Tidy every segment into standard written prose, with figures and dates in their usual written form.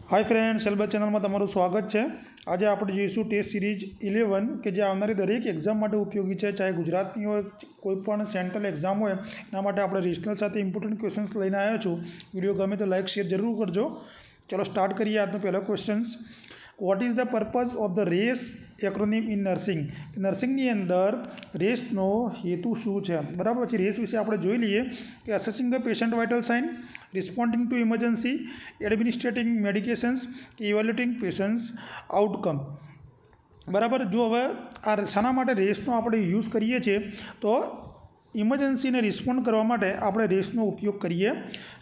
Hi friends, सेलबस channel में तमारुं स्वागत है। आज आप जोईशुं टेस्ट सीरीज 11 के जे आवनारी दरेक एक्जाम माटे उपयोगी है, चाहे गुजरातनी हो कोईपण सेंट्रल एक्जाम हो एना माटे आपणे रिजनल साथे इम्पोर्टન્ટ क्वेश्चन्स लईने आव्यो छुं। विडियो गमे तो लाइक शेर जरूर करजो। चलो स्टार्ट करिए। आजनो पहलो questions, what is the purpose of the race acronym in nursing. नर्सिंगनी अंदर रेसनो हेतु शू है, बराबर। पछी रेस विषे आपणे जोई लीए कि assessing the patient vital sign, responding to emergency, administrating medications, evaluating patients outcome. बराबर। जो हवे आ शाना माटे रेसनो आपणे यूज करीए छीए तो इमरजन्सी ने रिस्पोन्ड करवा माटे आपणे रेसनो उपयोग करीए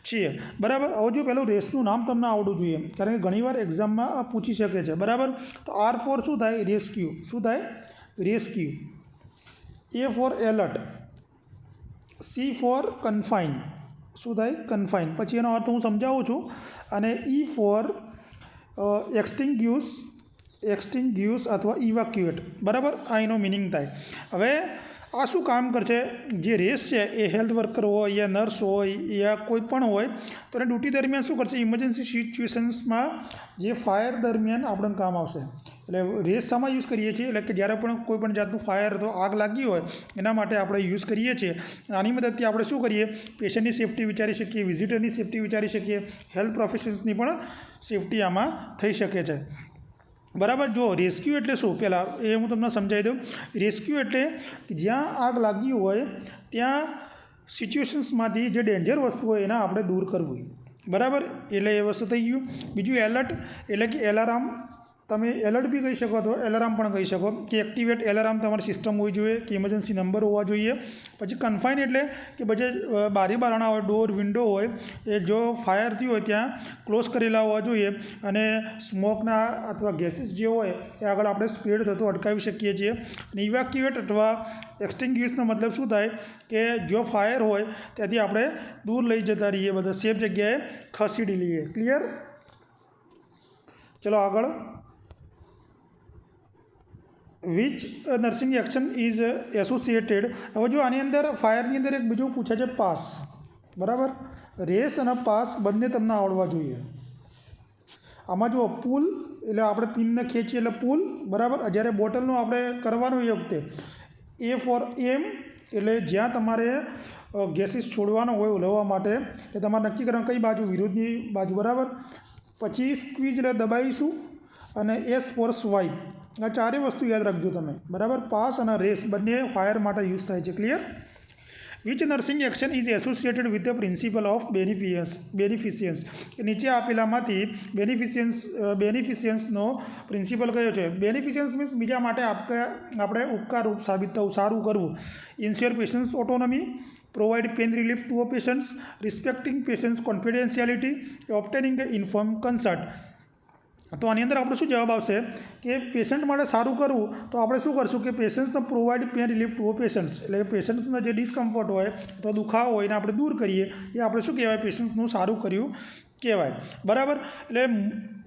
छीए, बराबर। हवे जो पहेलुं रेसनुं नाम तमने आवडવું જોઈએ, कारण કે ઘણીવાર એક્ઝામમાં આ પૂછી શકે છે, બરાબર। તો આર ફોર શું થાય? રેસ્ક્યુ। શું થાય? રેસ્ક્યુ। એ ફોર એલર્ટ, સી ફોર કન્ફાઇન, શું થાય? કન્ફાઇન। પછી એનો અર્થ હું સમજાવું છું। અને ઈ ફોર एक्सटिंग्यूस अथवा इवेक्युएट, बराबर। आ एनो मीनिंग थाय। हवे आ शुं काम करशे? जे रेस है ए हेल्थ वर्कर हो या नर्स हो या कोईपण होय तो एने ड्यूटी दरमियान शुं करशे? इमरजन्सी सिच्युएशन्स में जे फायर दरमियान आपणे काम आवशे। एटले रेस शामां यूज करीए छीए? एटले कि ज्यारे पण कोईपण जातनुं फायर अथवा आग लागी होय एना माटे आपणे यूज करीए छीए। आनी मददथी आपणे शुं करीए? पेशन्टनी सेफ्टी विचारी शकीए, विजिटरनी सेफ्टी विचारी शकीए, हेल्थ प्रोफेशन्सनी पण सेफ्टी आमां थई शके छे, बराबर। जो रेस्क्यू एटले शुं, पहला ए हूँ तमने समझावी दूँ। रेस्क्यू एटले ज्यां आग लागी होय त्यां सिच्युएशन्समांथी जे डेन्जर वस्तु होय एने आपणे दूर करवी, बराबर। एटले ए वस्तु थई गयुं। बीजुं एलर्ट एटले कि एलार्म, તમે એલર્ટ બી કહી શકો તો એલાર્મ પણ કહી શકો કે એક્ટિવેટ એલાર્મ તમારી સિસ્ટમ હોવી જોઈએ કે ઇમરજન્સી નંબર હોવા જોઈએ। પછી કન્ફાઇન એટલે કે બધે બારી બારણા હોય, ડોર વિન્ડો હોય એ જો ફાયર થયું હોય ત્યાં ક્લોઝ કરેલા હોવા જોઈએ અને સ્મોકના અથવા ગેસીસ જે હોય એ આગળ આપણે સ્પ્રેડ થતો અટકાવી શકીએ છીએ। અને ઇવેક્યુએટ અથવા એક્સટિંગ્યુશનો મતલબ શું થાય કે જો ફાયર હોય ત્યાંથી આપણે દૂર લઈ જતા રહીએ, બધા સેફ જગ્યાએ ખસેડી લઈએ। ક્લિયર? ચલો આગળ। विच नर्सिंग एक्शन इज एसोसिएटेड। हवे जो आनी अंदर फायरनी अंदर एक बीजू पूछे छे, पास, बराबर। रेस अने पास बंने तमने आवडवा जोईए। आमां जो पुल एटले आपणे पिनने खेंचीए एटले पुल, बराबर। ज्यारे बोટલનું આપણે કરવાનું એ વખતે ए फॉर एम એટલે જ્યાં તમારે ગેસીસ છોડવાનો હોય ઉલવવા માટે એટલે તમારે નક્કી કરવાનું કઈ બાજુ, વિરુદ્ધની બાજુ, બરાબર। પછી સ્ક્વીઝ એટલે દબાવીશું અને એસ ફોર સ્વાઇપ। आ चारे वस्तु याद रखो तमे, बराबर। पास और रेस बने फायर माटे यूज थाय छे। Clear? Which nursing action is associated with the principle of beneficence. नीचे आपेलामांथी बेनिफिशियन्सनो प्रिंसिपल कयो छे? बेनिफिशियन्स मीन्स बीजा माटे आपणे उपकार रूप साबित थवुं, सारूं करवुं। Ensure patients autonomy, provide pain relief to a patients, respecting patients confidentiality, obtaining inform consent. तो आनी अंदर आपणे शुं जवाब आवशे कि पेशન્ટ माटे सारूं करवुं तो आपणे शुं करशुं कि पेशन्ट्सने provide pain relief to a patients, एटले पेशन्ट्सने जे डिस्कम्फर्ट होय अथवा दुखावो होय एने आपणे दूर करीए ए आपणे शुं कहेवाय? पेशन्ट्सनुं सारूं कर्युं कहेवाय, बराबर। एटले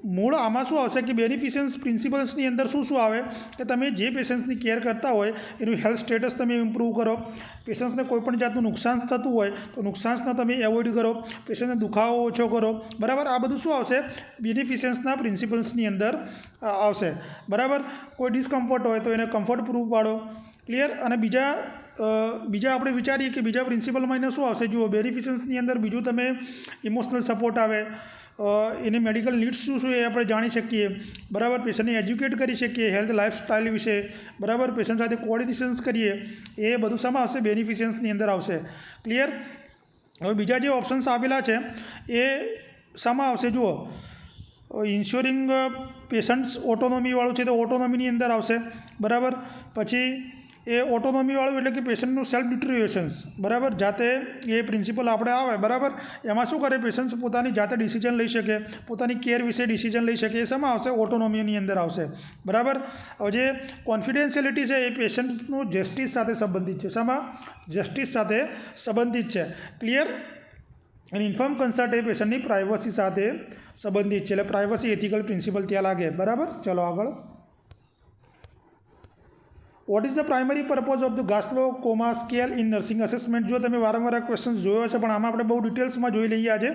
मूळ आमां शुं आवशे कि बेनिफिशियन्स प्रिंसिपल्सनी अंदर शुं शुं आवे कि तमे जे पेशन्ट्सनी केर करता होय एनुं हेल्थ स्टेटस तमे इम्प्रूव करो, पेशन्ट्सने कोईपण जातनुं नुकसान थतुं होय तो नुकसानने तमे एवॉइड करो, पेशन्टने दुखावो ओछो करो, बराबर। आ बधुं शुं आवशे? बेनिफिशियन्सना प्रिंसिपल्सनी अंदर आवशे, बराबर। कोई डिस्कम्फर्ट होय तो एने कम्फर्ट पूरुं पाडो। क्लियर? अने बीजा આપણે વિચારીએ કે બીજા પ્રિન્સિપલમાં એને શું આવશે? જુઓ, બેનિફિશિયન્સની અંદર બીજું તમે ઇમોશનલ સપોર્ટ આવે, એની મેડિકલ નીડ્સ શું શું એ આપણે જાણી શકીએ, બરાબર। પેશન્ટને એજ્યુકેટ કરી શકીએ હેલ્થ લાઇફસ્ટાઇલ વિશે, બરાબર। પેશન્ટ સાથે કોઓર્ડિનેશન્સ કરીએ, એ બધું શામાં આવશે? બેનિફિશિયન્સની અંદર આવશે। ક્લિયર? હવે બીજા જે ઓપ્શન્સ આપેલા છે એ શામાં આવશે? જુઓ, ઇન્શ્યોરિંગ પેશન્ટ્સ ઓટોનોમીવાળું છે તો ઓટોનોમીની અંદર આવશે, બરાબર। પછી એ ઓટોનોમીવાળું એટલે કે પેશન્ટનું સેલ્ફ ડિટરિયોરેશન્સ, બરાબર। જાતે એ પ્રિન્સિપલ આપણે આવે, બરાબર। એમાં શું કરે? પેશન્ટ પોતાની જાતે ડિસિઝન લઈ શકે, પોતાની કેર વિશે ડિસિઝન લઈ શકે, એ શામાં આવશે? ઓટોનોમીની અંદર આવશે, બરાબર। હવે જે કોન્ફિડેન્શિયલિટી છે એ પેશન્ટ્સનું જસ્ટિસ સાથે સંબંધિત છે, શામાં? જસ્ટિસ સાથે સંબંધિત છે। ક્લિયર? અને ઇન્ફોર્મ કન્સર્ટ એ પેશન્ટની પ્રાઇવસી સાથે સંબંધિત છે, એટલે પ્રાઇવસી એથિકલ પ્રિન્સિપલ ત્યાં લાગે, બરાબર। ચલો આગળ। What is the primary purpose of the Glasgow coma scale in nursing assessment? જો તમે વારંવાર આ ક્વેશ્ચન જોયો છે, પણ આમાં આપણે બહુ ડિટેલ્સમાં જોઈ લઈએ આજે.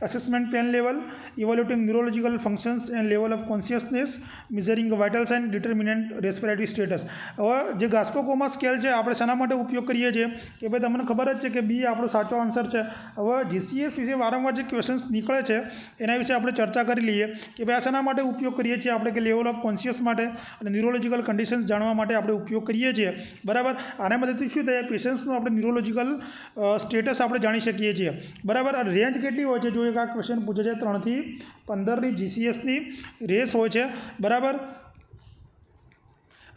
Assessment pain level, evaluating neurological functions and level of consciousness, measuring vital sign, determinant respiratory status. હવે જે ગાસ્કો કોમા સ્કેલ છે આપણે શાના માટે ઉપયોગ કરીએ છીએ કે ભાઈ તમને ખબર જ છે કે બી આપણો સાચો આન્સર છે. હવે જીસીએસ વિશે વારંવાર જે ક્વેશ્ચન્સ નીકળે છે એના વિશે આપણે ચર્ચા કરી લઈએ કે ભાઈ આ શાના માટે ઉપયોગ કરીએ છીએ આપણે, કે લેવલ ઓફ કોન્શિયસ માટે અને ન્યુરોલોજીકલ કન્ડિશન્સ જાણવા માટે આપણે ઉપયોગ કરીએ છીએ. બરાબર, આના મદદથી શું થાય, પેશન્ટનું આપણે ન્યુરોલોજીકલ સ્ટેટસ આપણે જાણી શકીએ છીએ. બરાબર, અને રેન્જ કેટલી હોય છે? જો એક આ ક્વેશ્ચન પૂછે છે 3 થી 15ની જીસીએસની રેસ હોય છે. બરાબર,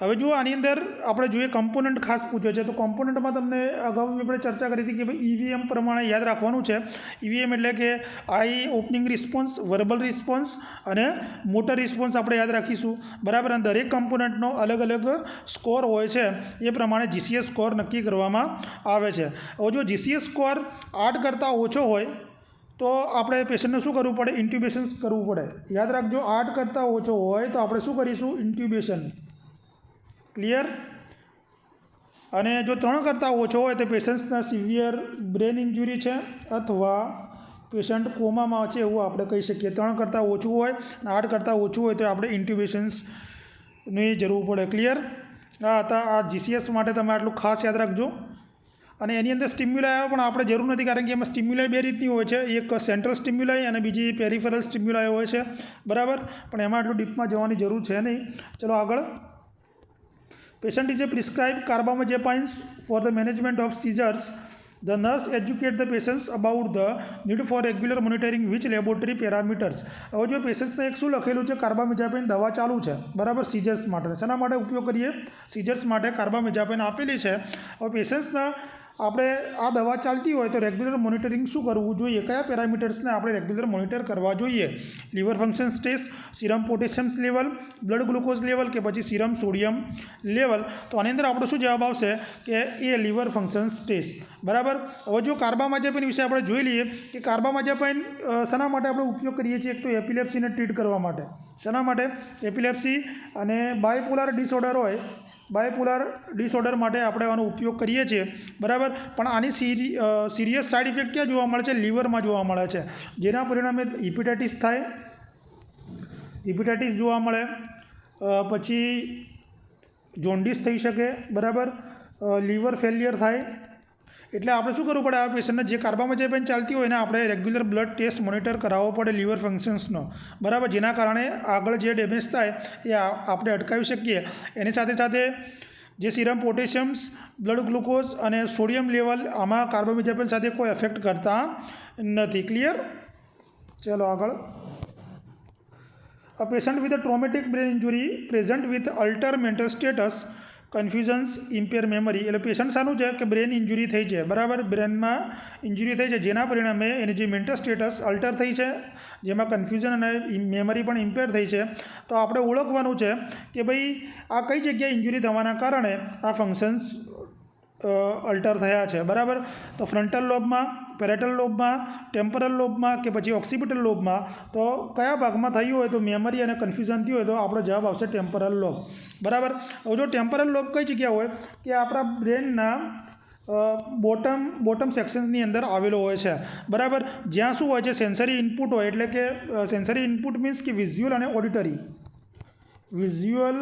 હવે જો આની અંદર આપણે જોઈએ કમ્પોનન્ટ ખાસ પૂછ્યો છે, તો કોમ્પોનન્ટમાં તમને અગાઉ આપણે ચર્ચા કરી હતી કે ભાઈ ઈવીએમ પ્રમાણે યાદ રાખવાનું છે. ઈવીએમ એટલે કે આઈ ઓપનિંગ રિસ્પોન્સ, વર્બલ રિસ્પોન્સ અને મોટર રિસ્પોન્સ આપણે યાદ રાખીશું. બરાબર, અને દરેક કમ્પોનન્ટનો અલગ અલગ સ્કોર હોય છે, એ પ્રમાણે જીસીએસ સ્કોર નક્કી કરવામાં આવે છે. હવે જો જીસીએસ સ્કોર 8 કરતાં ઓછો હોય તો આપણે પેશન્ટને શું કરવું પડે? ઇન્ટ્યુબેશન્સ કરવું પડે. યાદ રાખજો, 8 કરતાં ઓછો હોય તો આપણે શું કરીશું? ઇન્ટ્યુબેશન. ક્લિયર? અને જો 3 કરતાં ઓછો હોય તો પેશન્ટ્સના સિવિયર બ્રેન ઇન્જુરી છે અથવા પેશન્ટ કોમામાં છે એવું આપણે કહી શકીએ. 3 કરતાં ઓછું હોય અને 8 કરતાં ઓછું હોય તો આપણે ઇન્ટ્યુબેશન્સની જરૂર પડે. ક્લિયર? આ હતા આ જીસીએસ માટે, તમે આટલું ખાસ યાદ રાખજો. અને એની અંદર સ્ટિમ્યુલાય પણ આપણે જરૂર નથી, કારણ કે એમાં સ્ટિમ્યુલાય 2 રીતની હોય છે, એક સેન્ટ્રલ સ્ટિમ્યુલાય અને બીજી પેરિફેરલ સ્ટિમ્યુલાય હોય છે. બરાબર, પણ એમાં આટલું ડીપમાં જવાની જરૂર છે નહીં. ચલો આગળ. Patient is a prescribed carbamazepines for the management of seizures. The nurse educates the patients about the need for regular monitoring which laboratory parameters. હવે જો પેશન્ટ્સને એક શું લખેલું છે? કાર્બામેઝાપિન દવા ચાલુ છે. બરાબર, સિઝર્સ માટે. શેના માટે ઉપયોગ કરીએ? સિઝર્સ માટે કાર્બામેઝાપિન આપેલી છે. હવે પેશન્ટ્સના આપણે આ દવા ચાલતી હોય તો રેગ્યુલર મોનિટરિંગ શું કરવું જોઈએ? કયા પેરામીટર્સને આપણે રેગ્યુલર મોનિટર કરવા જોઈએ? Liver functions test, serum potassiums level, blood glucose level કે પછી સિરમ સોડિયમ લેવલ? તો આની અંદર આપણો શું જવાબ આવશે કે એ લીવર ફંક્શન્સ ટેસ્ટ. બરાબર, હવે જો કાર્બામાઝેપિન વિશે આપણે જોઈ લઈએ કે કાર્બામાઝેપિન શાના માટે આપણે ઉપયોગ કરીએ છીએ? એક તો એપિલેપ્સીને ટ્રીટ કરવા માટે. શાના માટે? એપિલેપ્સી અને બાયપોલર ડિસઓર્ડર હોય, બાયપોલર ડિસઓર્ડર માટે આપણે આનો ઉપયોગ કરીએ છીએ. બરાબર, પણ આની સિરિયસ સાઇડ ઇફેક્ટ ક્યાં જોવા મળે છે? લીવરમાં જોવા મળે છે, જેના પરિણામે હિપેટાઇટિસ થાય, હિપેટાઇટિસ જોવા મળે, પછી જોન્ડિસ થઈ શકે. બરાબર, લીવર ફેલિયર થાય. એટલે આપણે શું કરવું પડે? આ પેશન્ટને જે કાર્બામાઝેપિન ચાલતી હોય ને આપણે રેગ્યુલર બ્લડ ટેસ્ટ મોનિટર કરાવવો પડે લીવર ફંક્શન્સનો. બરાબર, જેના કારણે આગળ જે ડેમેજ થાય એ આપણે અટકાવી શકીએ. એની સાથે સાથે જે સિરમ પોટેશિયમ્સ, બ્લડ ગ્લુકોઝ અને સોડિયમ લેવલ આમાં કાર્બામાઝેપિન સાથે કોઈ એફેક્ટ કરતા નથી. ક્લિયર? ચલો આગળ. A patient with a traumatic brain injury present with altered mental status, confusions, impair memory. એટલે પેશન્ટ શાનું છે કે બ્રેન ઇન્જુરી થઈ છે. બરાબર, બ્રેનમાં ઇન્જુરી થઈ છે, જેના પરિણામે એની જે મેન્ટલ સ્ટેટસ અલ્ટર થઈ છે, જેમાં કન્ફ્યુઝન અને મેમરી પણ ઇમ્પેર થઈ છે. તો આપણે ઓળખવાનું છે કે ભાઈ આ કઈ જગ્યાએ ઇન્જુરી થવાના કારણે આ ફંક્શન્સ અલ્ટર થયા છે. બરાબર, તો ફ્રન્ટલ લોબમાં, પેરેટલ લોબમાં, ટેમ્પરલ લોબમાં કે પછી ઓક્સિપિટલ લોબમાં? તો કયા ભાગમાં થયું હોય તો મેમરી અને કન્ફ્યુઝન થયું હોય તો આપણો જવાબ આવશે ટેમ્પરલ લોબ. બરાબર, હવે જો ટેમ્પરલ લોબ કઈ જગ્યા હોય કે આપણા બ્રેનના બોટમ સેક્શન્સની અંદર આવેલો હોય છે. બરાબર, જ્યાં શું હોય છે? સેન્સરી ઇનપુટ હોય. એટલે કે સેન્સરી ઇનપુટ મીન્સ કે વિઝ્યુઅલ અને ઓડિટરી, વિઝ્યુઅલ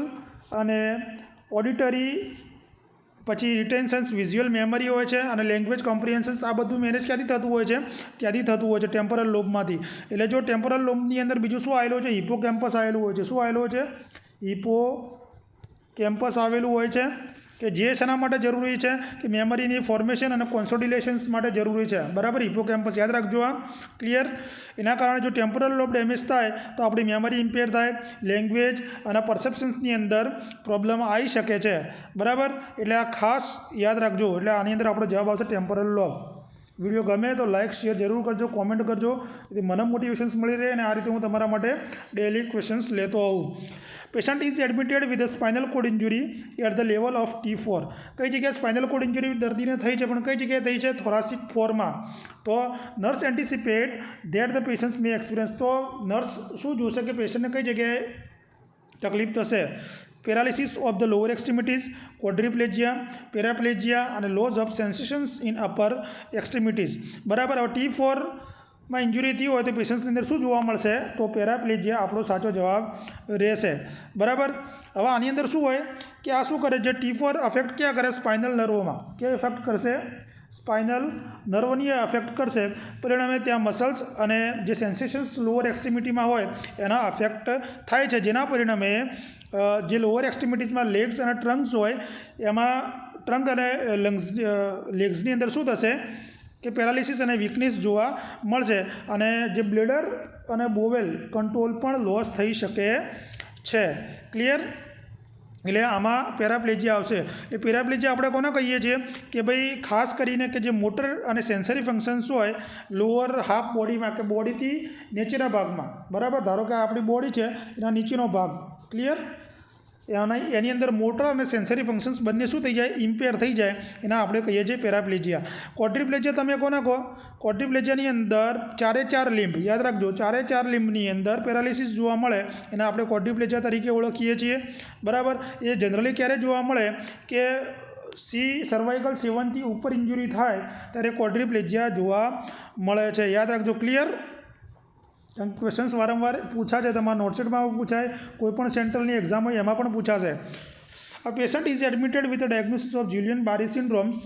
અને ઓડિટરી, પછી રિટેન્શન્સ, વિઝ્યુઅલ મેમરી હોય છે અને લેંગ્વેજ કોમ્પ્રિહેન્શન્સ. આ બધું મેનેજ ક્યાંથી થતું હોય છે? ત્યાંથી થતું હોય છે ટેમ્પરલ લોબમાંથી. એટલે જો ટેમ્પરલ લોબની અંદર બીજું શું આવેલું છે? હિપોકેમ્પસ આવેલું હોય છે. શું આવેલું હોય છે? હિપોકેમ્પસ આવેલું હોય છે, કે જે શેના માટે જરૂરી છે? કે મેમરીની ફોર્મેશન અને કોન્સોલિડેશન્સ માટે જરૂરી છે. બરાબર, હિપોકેમ્પસ યાદ રાખજો આ. ક્લિયર? એના કારણે જો ટેમ્પરલ લોબ ડેમેજ થાય તો આપણી મેમરી ઇમ્પેર થાય, લેંગ્વેજ અને પરસેપ્શન્સની અંદર પ્રોબ્લેમ આવી શકે છે. બરાબર, એટલે આ ખાસ યાદ રાખજો. એટલે આની અંદર આપણો જવાબ આવશે ટેમ્પરલ લોબ. વિડીયો ગમે તો લાઇક શેર જરૂર કરજો, કોમેન્ટ કરજો, જેથી મને મોટિવેશન્સ મળી રહે અને આ રીતે હું તમારા માટે ડેઇલી ક્વેશ્ચન્સ લેતો આવું. Patient is admitted with spinal cord injury at the level of T4. કઈ જગ્યાએ સ્પાઇનલ કોડ ઇન્જુરી દર્દીને થઈ છે, પણ કઈ જગ્યાએ થઈ છે? થોરાસિક 4માં. તો nurse anticipate that the patients May experience. તો નર્સ શું જોશે કે પેશન્ટને કઈ જગ્યાએ તકલીફ થશે? પેરાલિસિસ ઓફ ધ લોઅર એક્સ્ટ્રીમિટીઝ, ક્વોડ્રીપ્લેજિયા, પેરાપ્લેજિયા અને લોઝ ઓફ સેન્સેશન્સ ઇન અપર એક્સ્ટ્રીમિટીઝ. બરાબર. હવે T4માં ઇન્જુરી થઈ હોય તો પેશન્ટની અંદર શું જોવા મળશે? તો પેરાપ્લેજિયા આપણો સાચો જવાબ રહેશે. બરાબર. હવે આની અંદર શું હોય કે આ શું કરે છે? T4 અફેક્ટ ક્યાં કરે? સ્પાઇનલ નર્વોમાં. ક્યાં ઇફેક્ટ કરશે? સ્પાઇનલ નર્વની અફેક્ટ કરશે. પરિણામે ત્યાં મસલ્સ અને જે સેન્સેશન્સ લોઅર એક્સ્ટ્રીમિટીમાં હોય એના અફેક્ટ થાય છે, જેના પરિણામે જે લોઅર એક્સ્ટ્રીમિટીઝમાં લેગ્સ અને ટ્રંક્સ હોય એમાં ટ્રંક અને લેગ્સની અંદર શું થશે કે પેરાલિસિસ અને વીકનેસ જોવા મળશે અને જે બ્લેડર અને બોવેલ કંટ્રોલ પણ લોસ થઈ શકે છે. ક્લિયર? એટલે આમાં પેરાપ્લેજિયા આવશે. એ પેરાપ્લેજિયા આપણે કોને કહીએ છીએ કે ભાઈ ખાસ કરીને કે જે મોટર અને સેન્સરી ફંક્શન્સ હોય લોઅર હાફ બોડીમાં કે બોડીથી નીચેના ભાગમાં. બરાબર. ધારો કે આપણી બોડી છે એના નીચેનો ભાગ. ક્લિયર? એની અંદર મોટર અને સેન્સરી ફંક્શન્સ બંને શું થઈ જાય? ઇમ્પેર થઈ જાય. એના આપણે કહીએ છીએ પેરાપ્લેજિયા. ક્વોડ્રીપ્લેજિયા તમે કોને કહો? ક્વોડ્રીપ્લેજિયાની અંદર 4 લીંબ, યાદ રાખજો, 4 લીંબની અંદર પેરાલિસિસ જોવા મળે એને આપણે ક્વોડ્રીપ્લેજિયા તરીકે ઓળખીએ છીએ. બરાબર. એ જનરલી ક્યારે જોવા મળે કે સર્વાઇકલ 7થી ઉપર ઇન્જુરી થાય ત્યારે ક્વોડ્રીપ્લેજિયા જોવા મળે છે. યાદ રાખજો. ક્લિયર? ક્વેશ્ચન્સ વારંવાર પૂછાશે, તમારા નોટશીટમાં પૂછાય, કોઈપણ સેન્ટ્રલની એક્ઝામ હોય એમાં પણ પૂછાશે. A patient is admitted with a diagnosis of Guillain-Barré syndromes.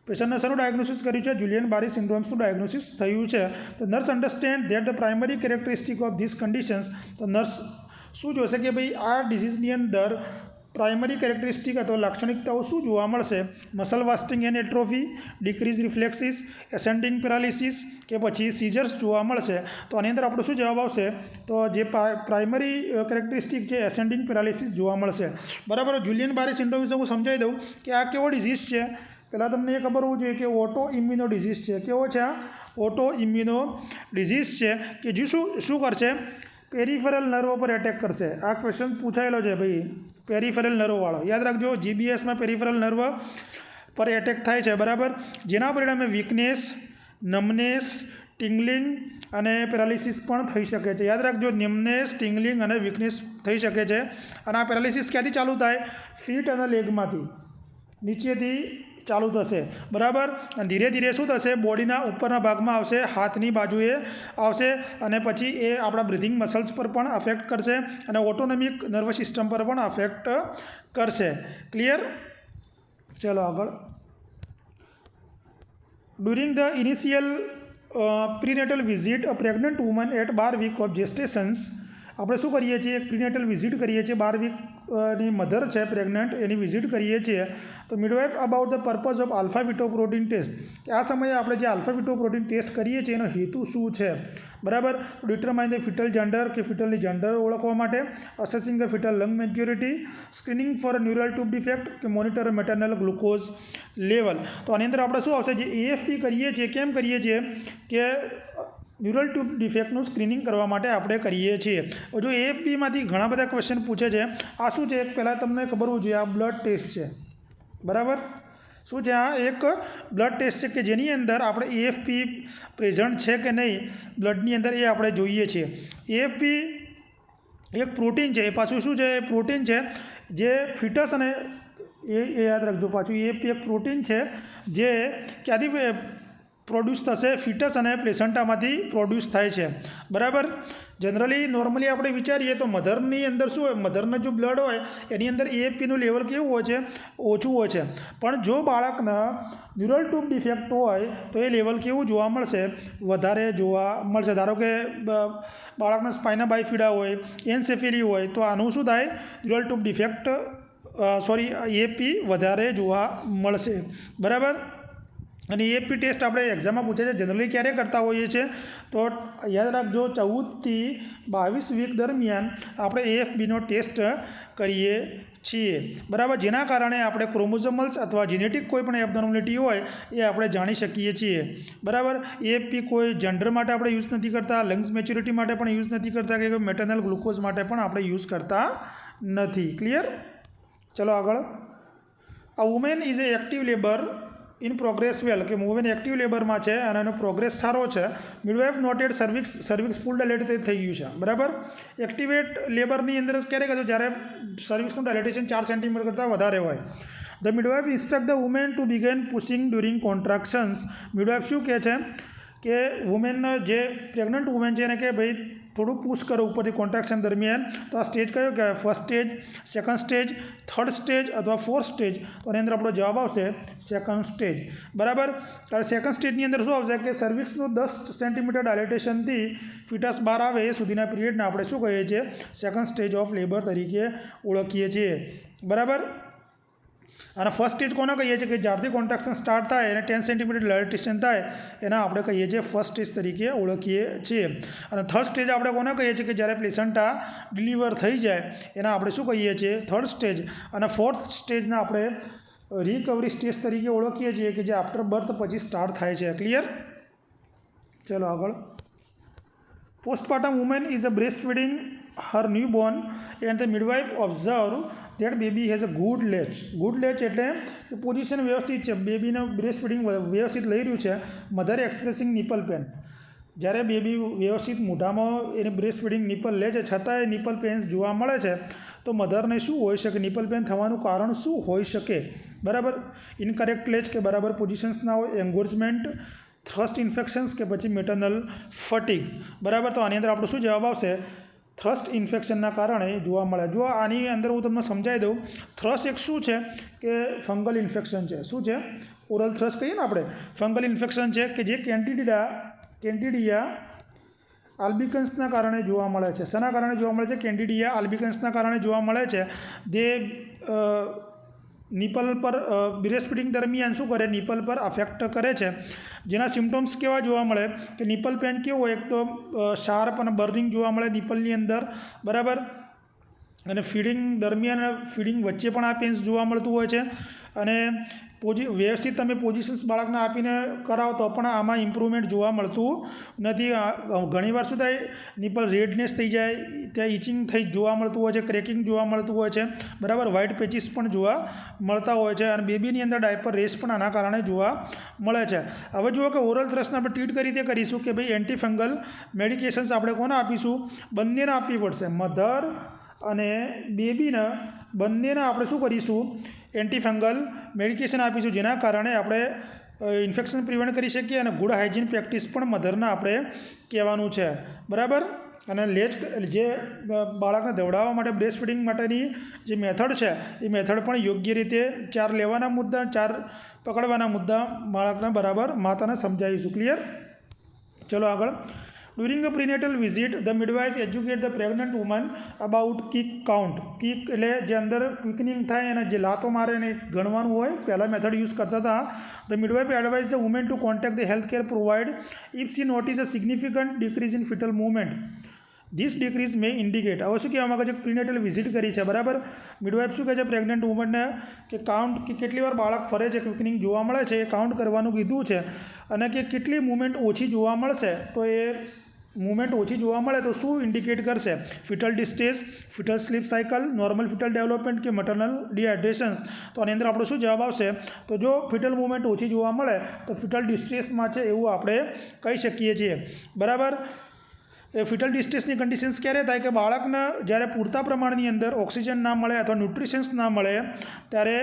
પેશન્ટને શેનું ડાયગ્નોસિસ કર્યું છે? Guillain-Barré syndromeનું ડાયગ્નોસિસ થયું છે. તો nurse understand that the primary characteristic of this conditions. તો નર્સ શું જોશે કે ભાઈ આ ડિઝીઝની અંદર પ્રાઇમરી કેરેક્ટરિસ્ટિક અથવા લાક્ષણિકતાઓ શું જોવા મળશે? Muscle wasting and atrophy, decrease reflexes, ascending paralysis કે પછી સીઝર્સ જોવા મળશે. તો આની અંદર આપણો શું જવાબ આવશે? તો જે પ્રાઇમરી કેરેક્ટરિસ્ટિક છે એસેન્ડિંગ પેરાલિસિસ જોવા મળશે. બરાબર. Guillain-Barré સિન્ડ્રોમ વિશે હું સમજાવી દઉં કે આ કેવો ડિઝીઝ છે. પહેલાં તમને એ ખબર હોવું જોઈએ કે ઓટો ઇમ્યુનો ડિઝીઝ છે. કેવો છે આ? ઓટો ઇમ્યુનો ડિઝીઝ છે કે જે શું કરશે? પેરિફેરલ નર્વ પર એટેક કરશે. આ ક્વેશ્ચન પૂછાયેલો છે ભાઈ, પેરિફેરલ નર્વવાળો. યાદ રાખજો, GBSમાં પેરિફેરલ નર્વ પર એટેક થાય છે. બરાબર. જેના પરિણામે વીકનેસ, નમનેસ, ટિંગલિંગ અને પેરાલિસિસ પણ થઈ શકે છે. યાદ રાખજો, નમનેસ, ટિંગલિંગ અને વીકનેસ થઈ શકે છે. અને આ પેરાલિસિસ ક્યાંથી ચાલુ થાય? ફીટ અને લેગમાંથી નીચેથી ચાલુ થશે. બરાબર. અને ધીરે ધીરે શું થશે? બોડીના ઉપરના ભાગમાં આવશે, હાથની બાજુએ આવશે અને પછી એ આપણા બ્રીથિંગ મસલ્સ પર પણ અફેક્ટ કરશે અને ઓટોનોમિક નર્વસ સિસ્ટમ પર પણ અફેક્ટ કરશે. ક્લિયર? ચલો આગળ. During the initial prenatal visit a pregnant woman at 12 week of gestations. આપણે શું કરીએ છીએ? એક પ્રીનેટલ વિઝિટ કરીએ છીએ. 12 વીકની મધર છે પ્રેગ્નન્ટ, એની વિઝિટ કરીએ છીએ. તો midwife about the purpose of alpha fetoprotein test, કે આ સમયે આપણે જે આલ્ફા-ફીટોપ્રોટીન ટેસ્ટ કરીએ છીએ એનો હેતુ શું છે? બરાબર. ડિટરમાઇન ધ ફિટલ જેન્ડર, કે ફિટલની જેન્ડર ઓળખવા માટે. Assessing the fetal lung maturity. Screening for neural tube defect, કે મોનિટર મેટર્નલ ગ્લુકોઝ લેવલ. તો આની અંદર આપણે શું આવશે? જે AFP કરીએ છીએ, કેમ કરીએ છીએ? કે ન્યુરલ ટ્યુબ ડિફેક્ટનું સ્ક્રીનિંગ કરવા માટે આપણે કરીએ છીએ. જો AFPમાંથી ઘણા બધા ક્વેશ્ચન પૂછે છે. આ શું છે? એક પહેલાં તમને ખબર હોવું જોઈએ, આ બ્લડ ટેસ્ટ છે. બરાબર. શું છે? આ એક બ્લડ ટેસ્ટ છે કે જેની અંદર આપણે AFP પ્રેઝન્ટ છે કે નહીં બ્લડની અંદર એ આપણે જોઈએ છીએ. AFP એક પ્રોટીન છે. એ પાછું શું છે? એ પ્રોટીન છે જે ફિટસ અને એ યાદ રાખજો. પાછું AFP એક પ્રોટીન છે જે ક્યાંથી પ્રોડ્યુસ થશે? ફિટસ અને પ્લેસન્ટામાંથી પ્રોડ્યુસ થાય છે. બરાબર. જનરલી નોર્મલી આપણે વિચારીએ તો મધરની અંદર શું હોય? મધરનો જો બ્લડ હોય એની અંદર AFPનું લેવલ કેવું હોય છે? ઓછું હોય છે. પણ જો બાળકના ન્યુરલ ટ્યુબ ડિફેક્ટ હોય તો એ લેવલ કેવું જોવા મળશે? વધારે જોવા મળશે. ધારો કે બાળકના સ્પાઇના બાયફિડા હોય, એન્સેફેલી હોય, તો આનું શું થાય? ન્યુરલ ટ્યુબ ડિફેક્ટ AFP વધારે જોવા મળશે. બરાબર. અને AFP ટેસ્ટ આપણે એક્ઝામમાં પૂછે છે. જનરલી ક્યારે કરતા હોઈએ છીએ? તો યાદ રાખજો, 14 થી 22 વીક દરમિયાન આપણે AFPનો ટેસ્ટ કરીએ છીએ. બરાબર. જેના કારણે આપણે ક્રોમોઝોમલ્સ અથવા જેનેટિક કોઈ પણ એબનોર્મલિટી હોય એ આપણે જાણી શકીએ છીએ. બરાબર. AFP કોઈ જેન્ડર માટે આપણે યુઝ નથી કરતા, લંગ્સ મેચ્યોરિટી માટે પણ યુઝ નથી કરતા, કે મેટર્નલ ગ્લુકોઝ માટે પણ આપણે યુઝ કરતા નથી. ક્લિયર? ચલો આગળ. A women is a active labour in progress well, કે વુમેન એક્ટિવ લેબરમાં છે અને એનો પ્રોગ્રેસ સારો છે. મિડવાઇફ નોટેડ સર્વિક્સ ફૂલ ડાયલેટેડ થઈ ગયું છે, બરાબર. એક્ટિવેટ લેબરની અંદર ક્યારે કહે છે, જ્યારે સર્વિક્સનું ડાયલેટેશન 4 સેન્ટીમીટર કરતાં વધારે હોય. The midwife instruct the women to begin pushing during contractions. Midwife શું કહે છે કે વુમેન, જે પ્રેગ્નન્ટ વુમેન છે એને કે ભાઈ થોડું પુશ કરો ઉપરથી કોન્ટ્રાક્શન દરમિયાન. તો આ સ્ટેજ કયો કહેવાય? First stage, second stage, third stage અથવા ફોર્થ સ્ટેજ? તો એની અંદર આપણો જવાબ આવશે સેકન્ડ સ્ટેજ, બરાબર. કારણ સેકન્ડ સ્ટેજની અંદર શું આવશે કે સર્વિક્સનું 10 સેન્ટીમીટર ડાયલેટેશનથી ફિટસ બહાર આવે એ સુધીના પીરિયડને આપણે શું કહીએ છીએ? સેકન્ડ સ્ટેજ ઓફ લેબર તરીકે ઓળખીએ છીએ, બરાબર. અને ફર્સ્ટ સ્ટેજ કોને કહીએ છીએ? કે જ્યારથી કોન્ટ્રાક્શન સ્ટાર્ટ થાય અને 10 સેન્ટીમીટર ડાયલેટેશન થાય એના આપણે કહીએ છીએ ફર્સ્ટ સ્ટેજ તરીકે ઓળખીએ છીએ. અને થર્ડ સ્ટેજ આપણે કોને કહીએ છીએ? કે જ્યારે પ્લેસન્ટા ડિલિવર થઈ જાય એના આપણે શું કહીએ છીએ? Third stage. અને ફોર્થ સ્ટેજના આપણે રિકવરી સ્ટેજ તરીકે ઓળખીએ છીએ, કે જે આફ્ટર બર્થ પછી સ્ટાર્ટ થાય છે. ક્લિયર? ચલો આગળ. Postpartum woman is a breastfeeding her newborn and the midwife observe that baby has a good latch. Good latch એટલે પોઝિશન વ્યવસ્થિત છે, બેબીને બ્રેસ્ટ ફીડિંગ વ્યવસ્થિત લઈ રહ્યું છે. મધર એક્સપ્રેસિંગ નિપલ પેન, જ્યારે બેબી વ્યવસ્થિત મોઢામાં એને બ્રેસ્ટ ફીડિંગ નિપલ લે છે છતાંય નિપલ પેન્સ જોવા મળે છે, તો મધરને શું હોઈ શકે? નિપલ પેન થવાનું કારણ શું હોઈ શકે? બરાબર. ઇનકરેક્ટ લેચ, કે બરાબર પોઝિશન્સ ના હોય, એન્ગોર્જમેન્ટ, થ્રસ્ટ ઇન્ફેક્શન્સ, કે પછી મેટર્નલ ફટીગ, બરાબર. તો આની અંદર આપણો શું જવાબ આવશે? થ્રસ્ટ ઇન્ફેક્શનના કારણે જોવા મળે. જો આની અંદર હું તમને સમજાવી દઉં, થ્રસ્ટ એક શું છે કે ફંગલ ઇન્ફેક્શન છે. શું છે? ઓરલ થ્રસ્ટ કહીએ ને આપણે, ફંગલ ઇન્ફેક્શન છે કે જે કેન્ડિડિયા આલ્બિકન્સના કારણે જોવા મળે છે. શેના કારણે જોવા મળે છે? કેન્ડિડિયા આલ્બિકન્સના કારણે જોવા મળે છે. જે નિપલ પર બ્રેસ્ટ ફીડિંગ દરમિયાન શું કરે? નિપલ પર અફેક્ટ કરે છે. જેના સિમ્ટમ્સ કેવા જોવા મળે? કે નિપલ પેન કેવું હોય? એક તો શાર્પ અને બર્નિંગ જોવા મળે નિપલની અંદર, બરાબર. અને ફીડિંગ દરમિયાન ફીડિંગ વચ્ચે પણ આ પેન્સ જોવા મળતું હોય છે. અને વ્યવસ્થિત તમે પોઝિશન્સ બાળકને આપીને કરાવો તો પણ આમાં ઇમ્પ્રુવમેન્ટ જોવા મળતું નથી. ઘણીવાર શું થાય? નિપલ રેડનેસ થઈ જાય, ત્યાં ઇચિંગ થઈ જોવા મળતું હોય છે, ક્રેકિંગ જોવા મળતું હોય છે, બરાબર. વ્હાઇટ પેચીસ પણ જોવા મળતા હોય છે. અને બેબીની અંદર ડાયપર રેસ પણ આના કારણે જોવા મળે છે. હવે જુઓ કે ઓરલ થ્રસ્ટને આપણે ટ્રીટ કરી રીતે કરીશું કે ભાઈ એન્ટીફંગલ મેડિકેશન્સ આપણે કોને આપીશું? બંનેને આપવી પડશે. મધર અને બેબીને બંનેને આપણે શું કરીશું? એન્ટીફંગલ મેડિકેશન આપીશું, જેના કારણે આપણે ઇન્ફેક્શન પ્રિવેન્ટ કરી શકીએ. અને ગુડ હાઇજીન પ્રેક્ટિસ પણ મધરના આપણે કહેવાનું છે, બરાબર. અને લેચ, જે બાળકને દવડાવવા માટે બ્રેસ્ટ ફીડિંગ માટેની જે મેથડ છે એ મેથડ પણ યોગ્ય રીતે 4 લેવાના મુદ્દા, 4 પકડવાના મુદ્દા બાળકને બરાબર માતાને સમજાવીશું. ક્લિયર? ચલો આગળ. During a prenatal visit the midwife educate the pregnant woman about kick count. Kick એટલે જે અંદર ક્વિકનિંગ થાય અને જે લાતો મારે એને ગણવાનું હોય. પહેલાં મેથડ યુઝ કરતા હતા. The midwife advise the women to contact the health care provide if she notice a significant decrease in fetal movement. This decrease may indicate. હવે શું કહેવા માગે છે? પ્રીનેટલ વિઝિટ કરી છે, બરાબર. મિડવાઇફ શું કહે છે પ્રેગ્નન્ટ વુમનને? કે કાઉન્ટ, કે કેટલી વાર બાળક ફરે છે, ક્વિકનિંગ જોવા મળે છે, એ કાઉન્ટ કરવાનું કીધું છે. અને કે કેટલી મૂવમેન્ટ ઓછી જોવા મળશે, તો એ મૂવમેન્ટ ઓછી જોવા મળે તો શું ઇન્ડિકેટ કરશે? Foetal distress, foetal sleep cycle, normal foetal development, કે મટર્નલ ડિહાઇડ્રેશન્સ? તો આની અંદર આપણો શું જવાબ આવશે? તો જો ફિટલ મૂવમેન્ટ ઓછી જોવા મળે તો ફિટલ ડિસ્ટ્રેસમાં છે એવું આપણે કહી શકીએ છીએ, બરાબર. એ ફિટલ ડિસ્ટ્રેસની કન્ડિશન્સ ક્યારે થાય? કે બાળકને જ્યારે પૂરતા પ્રમાણની અંદર ઓક્સિજન ના મળે અથવા ન્યુટ્રિશન્સ ના મળે ત્યારે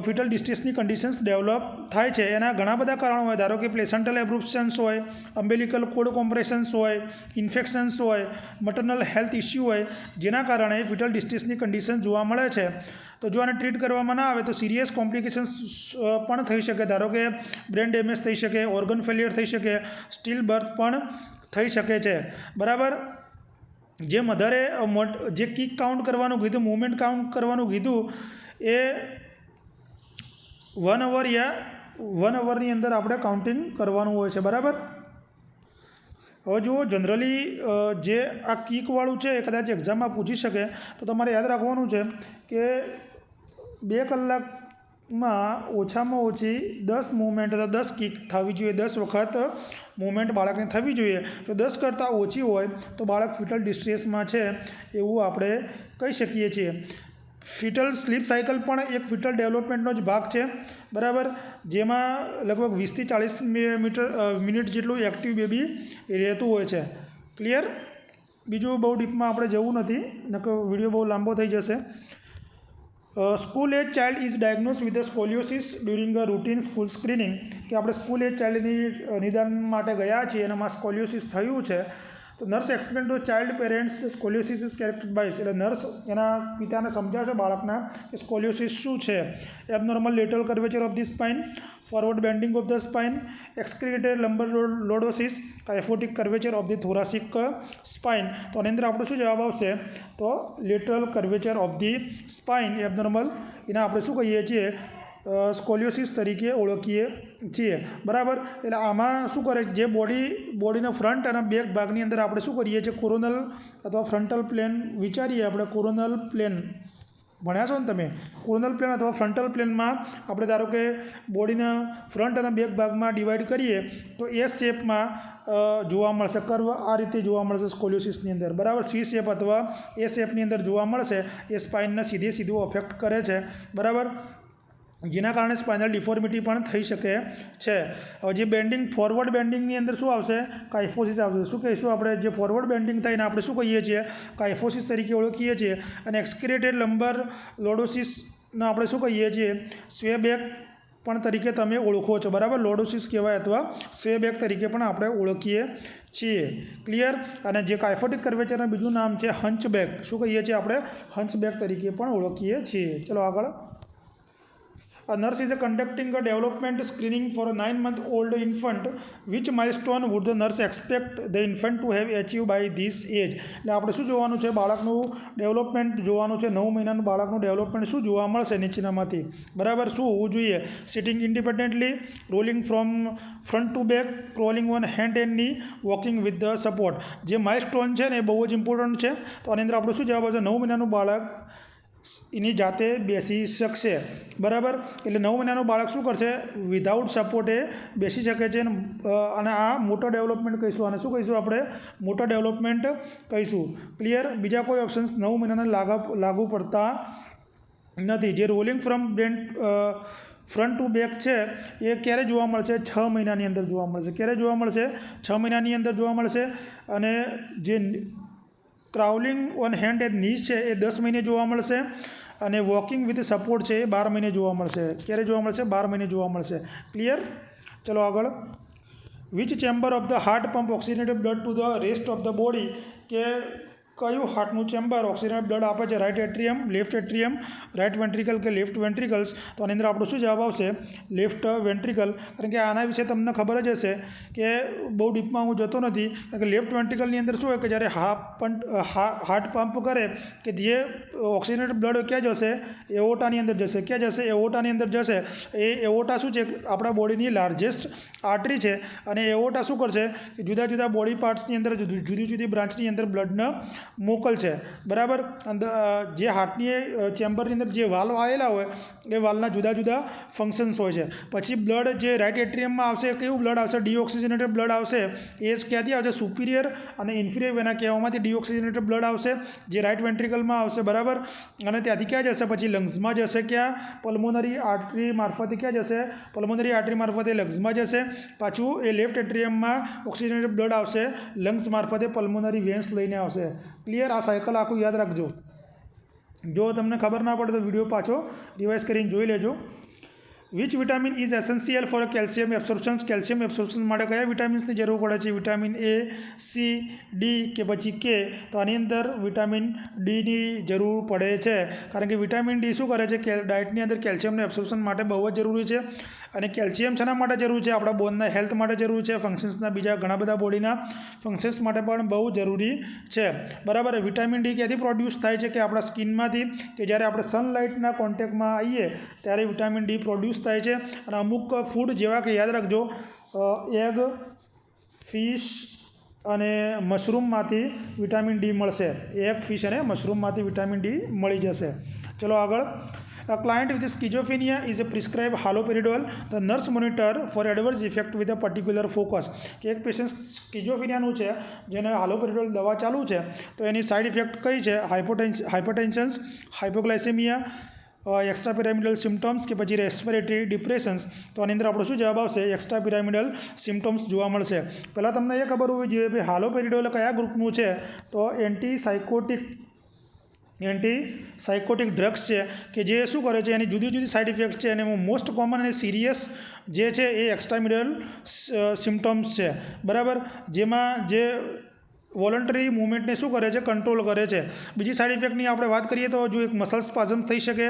ફિટલ ડિસ્ટ્રેસની કન્ડિશન્સ ડેવલપ થાય છે. એના ઘણા બધા કારણો હોય. ધારો કે પ્લેસન્ટલ એબ્રુપ્શન્સ હોય, અમ્બેલિકલ કોડ કોમ્પ્રેશન્સ હોય, ઇન્ફેક્શન્સ હોય, મટર્નલ હેલ્થ ઇસ્યુ હોય, જેના કારણે ફિટલ ડિસ્ટ્રેસની કન્ડિશન જોવા મળે છે. તો જો આને ટ્રીટ કરવામાં ના આવે તો સિરિયસ કોમ્પ્લિકેશન્સ પણ થઈ શકે. ધારો કે બ્રેન ડેમેજ થઈ શકે, ઓર્ગન ફેલિયર થઈ શકે, સ્ટીલ બર્થ પણ થઈ શકે છે, બરાબર. જે મધરે જે કિક કાઉન્ટ કરવાનું કીધું, મૂવમેન્ટ કાઉન્ટ કરવાનું કીધું, એ 1 અવર યા 1 અવરની અંદર આપણે કાઉન્ટિંગ કરવાનું હોય છે, બરાબર. હવે જુઓ, જનરલી જે આ કિકવાળું છે એ કદાચ એક્ઝામમાં પૂછી શકે, તો તમારે યાદ રાખવાનું છે કે 2 કલાકમાં ઓછામાં ઓછી 10 મૂવમેન્ટ અથવા 10 કિક થવી જોઈએ. 10 વખત મૂવમેન્ટ બાળકને થવી જોઈએ. તો 10 કરતાં ઓછી હોય તો બાળક ફિટલ ડિસ્ટ્રેસમાં છે એવું આપણે કહી શકીએ છીએ. ફિટલ સ્લીપ સાયકલ પણ એક ફિટલ ડેવલપમેન્ટનો જ ભાગ છે, બરાબર, જેમાં લગભગ 20થી 40 મિનિટ જેટલું એક્ટિવ બેબી રહેતું હોય છે. ક્લિયર? બીજું બહુ ડીપમાં આપણે જવું નથી, નકર વિડીયો બહુ લાંબો થઈ જશે. School age child is diagnose with scoliosis during a routine school screening, કે આપણે સ્કૂલ એજ ચાઇલ્ડની નિદાન માટે ગયા છીએ અને એમાં સ્કોલિયોસિસ થયું છે. તો nurse explain to child parents the scoliosis is characterised by, એટલે નર્સ એના પિતાને સમજાવશે બાળકના કે સ્કોલિયોસિસ શું છે. Abnormal lateral curvature of the spine, forward bending of the spine, exacerbated lumbar lordosis, kyphotic curvature of the thoracic spine. તો આની અંદર આપણો શું જવાબ આવશે? તો lateral curvature of the spine abnormal, એને આપણે શું કહીએ છીએ? સ્કોલિયોસિસ તરીકે ઓળખીએ છીએ, બરાબર. એટલે આમાં શું કરે, જે બોડીના ફ્રન્ટ અને બેક ભાગની અંદર આપણે શું કરીએ છીએ? કોરોનલ અથવા ફ્રન્ટલ પ્લેન વિચારીએ આપણે. કોરોનલ પ્લેન ભણ્યા છો ને તમે? કોરોનલ પ્લેન અથવા ફ્રન્ટલ પ્લેનમાં આપણે ધારો કે બોડીના ફ્રન્ટ અને બેક ભાગમાં ડિવાઈડ કરીએ તો એ શેપમાં જોવા મળશે. કર્વ આ રીતે જોવા મળશે સ્કોલિયોસિસની અંદર, બરાબર. સી શેપ અથવા એ શેપની અંદર જોવા મળશે. એ સ્પાઇનને સીધું અફેક્ટ કરે છે, બરાબર, જેના કારણે સ્પાઇનલ ડિફોર્મિટી પણ થઈ શકે છે. હવે જે બેન્ડિંગ, ફોરવર્ડ બેન્ડિંગની અંદર શું આવશે? કાઇફોસિસ આવશે. શું કહીશું આપણે? જે ફોરવર્ડ બેન્ડિંગ થાય એને આપણે શું કહીએ છીએ? કાઇફોસિસ તરીકે ઓળખીએ છીએ. અને એક્સક્રિએટેડ લંબર લોડોસિસને આપણે શું કહીએ છીએ? સ્વેબેક પણ તરીકે તમે ઓળખો છો, બરાબર. લોડોસિસ કહેવાય અથવા સ્વેબેક તરીકે પણ આપણે ઓળખીએ છીએ. ક્લિયર? અને જે કાઇફોટિક કર્વેચરનું બીજું નામ છે હંચબેક. શું કહીએ છીએ આપણે? હંચબેક તરીકે પણ ઓળખીએ છીએ. ચલો આગળ. A nurse is conducting a development screening for a 9-month-old infant. Which milestone would the nurse expect the infant to have achieved by this age? એટલે આપણે શું જોવાનું છે? બાળકનું ડેવલપમેન્ટ જોવાનું છે. 9 મહિનાનું બાળકનું ડેવલપમેન્ટ શું જોવા મળશે નીચેનામાંથી? બરાબર. શું હોવું જોઈએ? Sitting independently, rolling from front to back, crawling on hand and ની, વોકિંગ વિથ ધ સપોર્ટ. જે માઇલસ્ટોન છે ને એ બહુ જ ઇમ્પોર્ટન્ટ છે. તો આની અંદર આપણું શું જવાબ આવશે? 9 મહિનાનું બાળક એની જાતે બેસી શકશે, બરાબર. એટલે 9 મહિનાનું બાળક શું કરશે? વિધાઉટ સપોર્ટે બેસી શકે છે. અને આ મોટો ડેવલપમેન્ટ કહીશું. આને શું કહીશું આપણે? મોટો ડેવલપમેન્ટ કહીશું. ક્લિયર? બીજા કોઈ ઓપ્શન્સ 9 મહિનાના લાગુ પડતા નથી. જે rolling from front to back છે એ ક્યારે જોવા મળશે? 6 મહિનાની અંદર જોવા મળશે. ક્યારે જોવા મળશે? 6 મહિનાની અંદર જોવા મળશે. અને જે crawling on hand and knees છે એ 10 મહિને જોવા મળશે. અને વોકિંગ વિથ સપોર્ટ છે એ 12 મહિને જોવા મળશે. ક્યારે જોવા મળશે? 12 મહિને જોવા મળશે. ક્લિયર? ચલો આગળ. Which chamber of the heart pump oxygenated blood to the rest of the body, કે કયું હાર્ટનું ચેમ્બર ઓક્સિજનેટેડ બ્લડ આપે છે? Right atrium, left atrium, right ventricle કે લેફ્ટ વેન્ટ્રિકલ્સ? તો આની અંદર આપણો શું જવાબ આવશે? Left ventricle. કારણ કે આના વિશે તમને ખબર જ હશે કે બહુ ડીપમાં હું જતો નથી. કારણ કે લેફ્ટ વેન્ટ્રિકલની અંદર શું હોય કે જ્યારે હાર્ટ પંપ કરે કે જે ઓક્સિજનેટેડ બ્લડ ક્યાં જશે? એઓટાની અંદર જશે. ક્યાં જશે? એઓટાની અંદર જશે. એ એઓટા શું છે? આપણા બોડીની લાર્જેસ્ટ આર્ટરી છે. અને એઓટા શું કરશે? જુદા જુદા બોડી પાર્ટ્સની અંદર જુદી જુદી બ્રાન્ચની અંદર બ્લડને મોકલશે, બરાબર. જે હાર્ટની ચેમ્બરની અંદર જે વાલ્વ આવેલા હોય એ વાલ્વના જુદા જુદા ફંક્શન્સ હોય છે. પછી બ્લડ જે રાઇટ એટ્રિયમમાં આવશે, કેવું બ્લડ આવશે? ડીઓક્સિજનેટેડ બ્લડ આવશે. એ ક્યાંથી આવશે? સુપિરિયર અને ઇન્ફિરિયર વેના કહેવામાંથી ડીઓક્સિજનેટેડ બ્લડ આવશે, જે રાઇટ વેન્ટ્રિકલમાં આવશે, બરાબર. અને ત્યાંથી ક્યાં જશે? પછી લંગ્સમાં જશે. ક્યાં? પલ્મોનરી આર્ટરી મારફતે ક્યાં જશે? પલ્મોનરી આર્ટરી મારફતે લંગ્સમાં જશે. પાછું એ લેફ્ટ એટ્રિયમમાં ઓક્સિજનેટેડ બ્લડ આવશે, લંગ્સ મારફતે પલ્મોનરી વેન્સ લઈને આવશે. ક્લિયર? આ સાયકલ આખું યાદ રાખજો. જો તમને ખબર ના પડે તો વિડીયો પાછો રિવાઇઝ કરીને જોઈ લેજો. Which vitamin is essential four calcium absorption? Calcium absorption માટે કયા વિટામિન્સની જરૂર પડે છે? વિટામિન એ, સી, ડી કે પછી કે? તો આની અંદર વિટામિન ડીની જરૂર પડે છે. કારણ કે વિટામિન ડી શું કરે છે? ડાયટની અંદર કેલ્શિયમના એબ્સોર્પ્શન માટે બહુ જ જરૂરી છે. અને કેલ્શિયમ શેના માટે જરૂરી છે? આપણા બોનના હેલ્થ માટે જરૂરી છે. ફંક્શન્સના બીજા ઘણા બધા બોડીના ફંક્શન્સ માટે પણ બહુ જરૂરી છે, બરાબર. વિટામિન ડી ક્યાંથી પ્રોડ્યુસ થાય છે? કે આપણા સ્કિનમાંથી, કે જ્યારે આપણે સનલાઇટના કોન્ટેક્ટમાં આવીએ ત્યારે વિટામિન ડી પ્રોડ્યુસ થાય છે. અને અમુક ફૂડ જેવા કે યાદ રાખજો, એગ, ફિશ અને મશરૂમમાંથી વિટામિન ડી મળશે. એગ, ફિશ અને મશરૂમમાંથી વિટામિન ડી મળી જશે. ચલો આગળ. A client with schizophrenia is prescribed haloperidol. The nurse monitor for adverse effect with a particular focus. કે એક પેશન્ટ સ્કિઝોફ્રેનિયાનું છે જેને હાલોપેરિડોલ દવા ચાલુ છે તો એની સાઇડ ઇફેક્ટ કઈ છે? હાઇપરટેન્શન્સ, હાઇપોગ્લાઇસેમિયા, એક્સ્ટ્રા પિરામિડલ સિમ્ટમ્સ કે પછી રેસ્પિરેટરી ડિપ્રેશન્સ. તો આની અંદર આપણો શું જવાબ આવશે? એક્સ્ટ્રા પિરામિડલ સિમ્ટમ્સ જોવા મળશે. પહેલાં તમને એ ખબર હોવી જોઈએ ભાઈ હાલોપેરિડોલ કયા ગ્રુપનું છે? તો એન્ટીસાઇકોટિક ડ્રગ્સ છે કે જે શું કરે છે, એની જુદી જુદી સાઇડ ઇફેક્ટ છે અને મોસ્ટ કોમન અને સિરિયસ જે છે એ એક્સ્ટ્રામિડલ સિમ્ટમ્સ છે. બરાબર, જેમાં જે વોલન્ટરી મુવમેન્ટને શું કરે છે? કંટ્રોલ કરે છે. બીજી સાઇડ ઇફેક્ટની આપણે વાત કરીએ તો જો એક મસલ સ્પાઝમ થઈ શકે,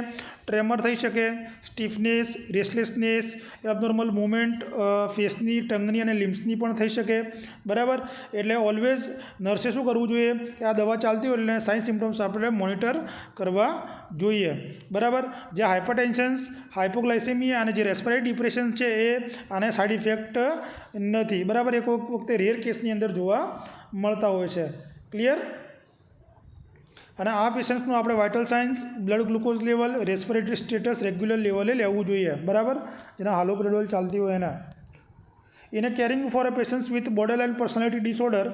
ટ્રેમર થઈ શકે, સ્ટીફનેસ, રેસ્ટલેસનેસ, એબનોર્મલ મુવમેન્ટ ફેસની, ટંગની અને લિમ્સની પણ થઈ શકે. બરાબર, એટલે ઓલવેઝ નર્સે શું કરવું જોઈએ કે આ દવા ચાલતી હોય એટલે સાઇન સિમ્ટમ્સ આપણે મોનિટર કરવા જોઈએ. બરાબર, જે હાઇપરટેન્શન્સ, હાઇપોગ્લાઇસેમિયા અને જે રેસ્પિરેટરી ડિપ્રેશન છે એ આને સાઇડ ઇફેક્ટ નથી. બરાબર, એક વખતે રેર કેસની અંદર જોવા મળતા હોય છે. ક્લિયર? અને આ પેશન્ટ્સનું આપણે vital science, blood glucose level, respiratory status regular લેવલે લેવું જોઈએ. બરાબર, જેના હાલોપેરિડોલ ચાલતી હોય એના. In a caring for a patient with borderline personality disorder,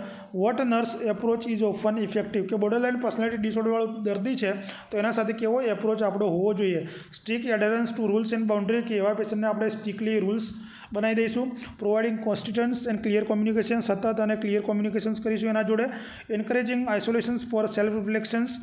what nurse approach is often effective? કે borderline personality disorder વાળો દર્દી છે તો એના સાથે કેવો એપ્રોચ આપણો હોવો જોઈએ? Strict adherence to rules and boundary, કે એવા પેશન્ટને આપણે સ્ટ્રિક્ટલી રૂલ્સ બનાવી દઈશું. Providing consistency and clear communication, સતત અને ક્લિયર કોમ્યુનિકેશન્સ કરીશું એના જોડે. Encouraging isolations for self reflections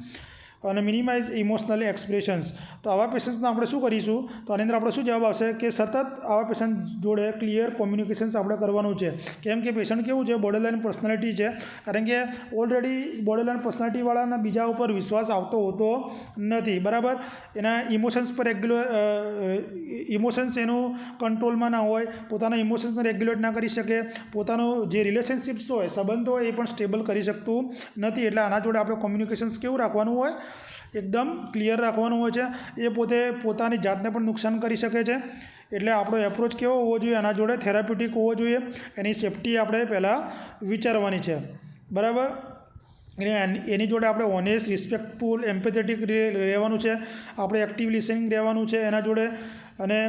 અને મિનિમાઇઝ ઇમોશનલ એક્સપ્રેશન્સ. તો આવા પેશન્ટ્સને આપણે શું કરીશું? તો આની અંદર આપણો શું જવાબ આવશે કે સતત આવા પેશન્ટ જોડે ક્લિયર કોમ્યુનિકેશન્સ આપણે કરવાનું છે. કેમ કે પેશન્ટ કેવું છે? બોર્ડરલાઇન પર્સનાલિટી છે. કારણ કે ઓલરેડી બોર્ડરલાઇન પર્સનાલિટીવાળાના બીજા ઉપર વિશ્વાસ આવતો હોતો નથી. બરાબર, એના ઇમોશન્સ પર ઇમોશન્સ એનું કંટ્રોલમાં ના હોય, પોતાના ઇમોશન્સને રેગ્યુલેટ ના કરી શકે, પોતાનું જે રિલેશનશિપ્સ હોય, સંબંધો હોય એ પણ સ્ટેબલ કરી શકતું નથી. એટલે આના જોડે આપણે કોમ્યુનિકેશન્સ કેવું રાખવાનું હોય? એકદમ ક્લિયર રાખવાનું હોય છે. એ પોતાની જાતને પણ નુકસાન કરી શકે છે. એટલે આપણો એપ્રોચ કેવો હોવો જોઈએ? આના જોડે થેરાપ્યુટિક હોવો જોઈએ. એની સેફટી આપણે પહેલાં વિચારવાની છે. બરાબર, એની જોડે આપણે ઓનેસ્ટ, રિસ્પેક્ટફુલ, એમ્પેથેટિક રહેવાનું છે. આપણે એક્ટિવ લિસનિંગ રહેવાનું છે એના જોડે. અને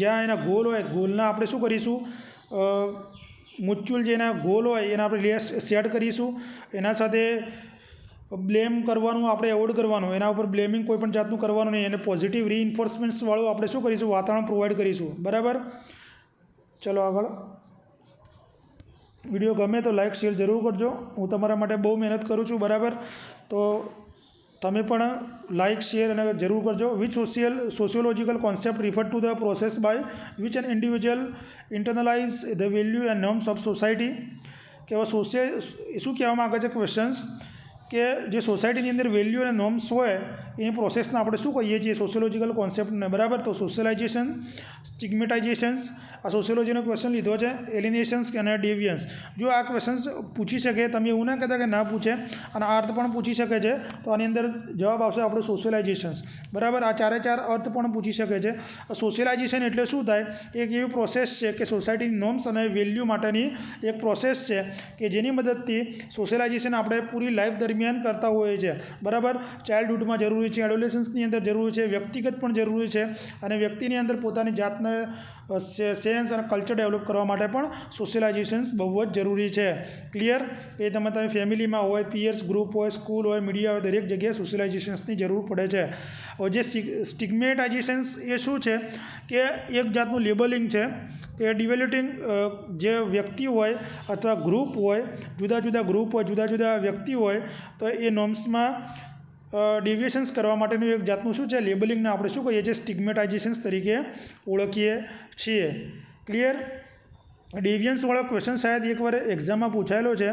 જ્યાં એના ગોલ હોય, ગોલના આપણે શું કરીશું? મ્યુચ્યુઅલ જે એના ગોલ હોય એના આપણે સેટ કરીશું. એના સાથે બ્લેમ કરવાનું આપણે એવોઇડ કરવાનું, એના ઉપર બ્લેમિંગ કોઈ પણ જાતનું કરવાનું નહીં. એને પોઝિટિવ રીઇન્ફોર્સમેન્ટ્સવાળું આપણે શું કરીશું? વાતાવરણ પ્રોવાઈડ કરીશું. બરાબર, ચલો આગળ. વિડીયો ગમે તો લાઇક શેર જરૂર કરજો. હું તમારા માટે બહુ મહેનત કરું છું. બરાબર, તો તમે પણ લાઇક શેર અને જરૂર કરજો. Which sociological concept refer to the process by which an individual internalise the value and norms of society. કે શું કહેવા માગે છે ક્વેશ્ચન્સ? કે જે સોસાયટીની અંદર વેલ્યુ અને નોર્મ્સ હોય એની પ્રોસેસને આપણે શું કહીએ છીએ? સોશિયોલોજીકલ કોન્સેપ્ટને. બરાબર, તો સોશિયલાઇઝેશન, સ્ટિગ્મેટાઇઝેશન્સ, આ સોશિયોલોજીનો ક્વેશ્ચન લીધો છે. એલિનેશન્સ અને ડેવિયન્સ. જો આ ક્વેશ્ચન્સ પૂછી શકે, તમે એવું ના કહેતા કે ના પૂછે, અને આ અર્થ પણ પૂછી શકે છે, તો આની અંદર જવાબ આવશે આપણો સોશિયલાઇઝેશન્સ. બરાબર, આ ચારે ચાર અર્થ પણ પૂછી શકે છે. સોશિયલાઇઝેશન એટલે શું થાય? એક એવી પ્રોસેસ છે કે સોસાયટીની નોર્મ્સ અને વેલ્યુ માટેની એક પ્રોસેસ છે કે જેની મદદથી સોશિયલાઇઝેશન આપણે પૂરી લાઈફ દરમિયાન કરતા હોઈએ છીએ. બરાબર, ચાઇલ્ડહુડમાં જરૂરી છે, એડોલેસન્સની અંદર જરૂરી છે, વ્યક્તિગત પણ જરૂરી છે, અને વ્યક્તિની અંદર પોતાની જાતને સેન્સ અને કલ્ચર ડેવલપ કરવા માટે પણ સોશિયલાઇઝેશન્સ બહુ જ જરૂરી છે. ક્લિયર? એ તમે ફેમિલીમાં હોય, પિયર્સ ગ્રુપ હોય, સ્કૂલ હોય, મીડિયા હોય, દરેક જગ્યાએ સોશિયલાઇઝેશન્સની જરૂર પડે છે. હવે જે સ્ટિગ્મેટાઇઝેશન્સ એ શું છે? કે એક જાતનું લેબલિંગ છે કે ડિવેલ્યુટિંગ જે વ્યક્તિ હોય અથવા ગ્રુપ હોય, જુદા જુદા ગ્રુપ હોય, જુદા જુદા વ્યક્તિ હોય, તો એ નોર્મ્સમાં ડેવિએશન્સ કરવા માટેનું એક જાતનું શું છે? લેબલિંગને આપણે શું કહીએ છીએ? સ્ટિગ્મેટાઇઝેશન્સ તરીકે ઓળખીએ છીએ. ક્લિયર? ડેવિયન્સવાળો ક્વેશ્ચન શાયદ એકવાર એક્ઝામમાં પૂછાયેલો છે.